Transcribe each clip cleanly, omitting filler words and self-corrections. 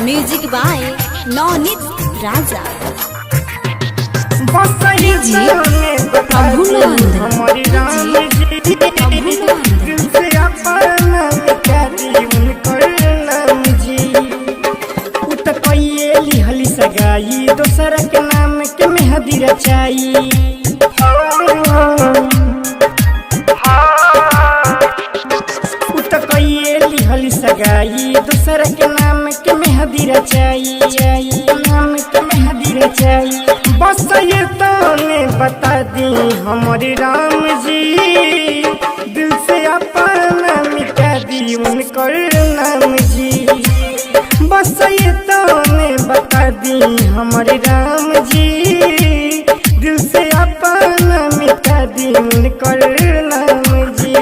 Music by Navneet राजा। सगाई दोसर के नाम के मेहदी रचाई। सगाई दूसर के नाम के मेहदी रचाई, नाम के मेहदी रचाई। बस ये तने बता दी हमारे राम जी, दिल से अपना मिटा दी उनकर नाम जी। बस ये तने बता दी हमारे राम जी, दिल से अपना मिटा दी उनकर नाम जी।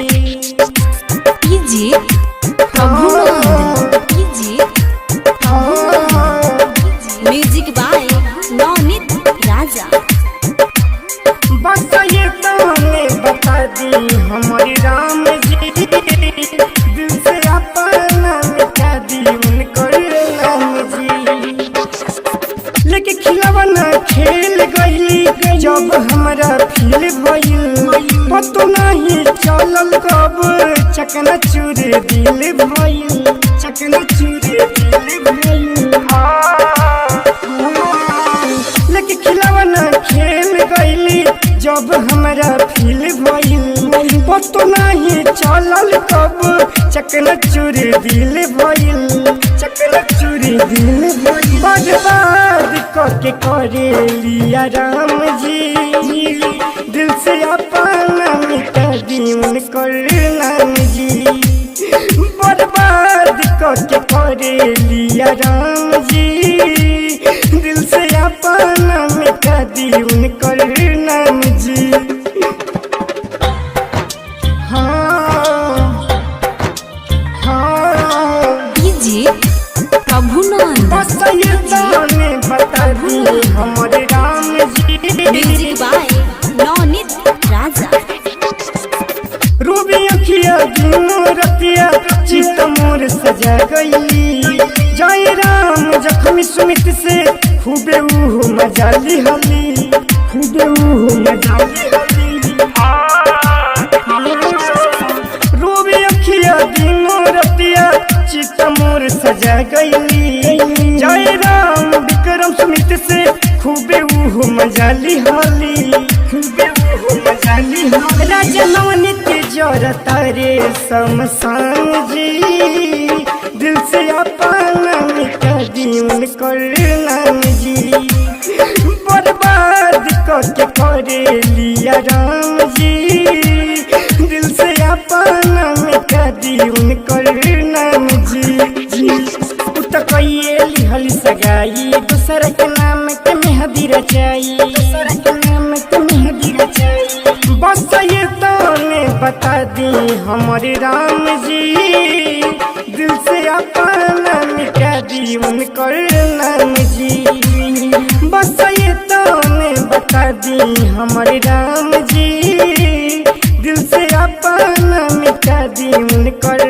म्यूजिक बाय नवनीत राजा। बस ये तने बता दी हमारे राम जी, दिल से अपना मिटा दी उनकर नाम जी। लेके खिलौना खेल गईली जब हमारा फील भइल, पतो नहीं चलल कब चकना चूर दिल भइल, चकना चूर दिल भइल। लेके खिलौना खेल गईली जब हमारा फील भइल, पतो नहीं चलल कब चकना चूर दिल भइल, चकना चूर दिल भइल। बर्बाद करके करे लिया राम जी, दिल से अपना मिटा दी उनकर नाम जी। बर्बाद करके करे लिया राम जी, दिल से अपना मिटा दी उनकर नाम जी। बस ये तने बता दी हमारे राम जी। Music by Navneet Raja. रूबी अखिया दिनों रतिया चित मोर सजा गई, जय राम जख्मी सुमित से खूबे ऊ मजा ली हली, खूबे ऊ मजा ली हली। रूबी अखिया दिनों रतिया चित मोर सजा गई, जय राम विक्रम सुमित से खूबे ऊ मजा ली हली, खूबे ऊ मजा ली हली। राजा नवनीत जोरता रे शमशान जी, दिल से अपना मिटा दी उनकर नाम जी। बर्बाद करके करे लिया राम जी, दिल से अपना मिटा दी उनकर नाम जी। लिहल सगाई दूसर के नाम के मेहदी रचाई, दूसर के नाम के मेहदी रचाई। बस ये तने बता दी हमारे राम जी, दिल से अपना मिटा दी उनकर नाम जी। बस ये तने बता दी हमारे राम जी, दिल से अपना मिटा दी उनकर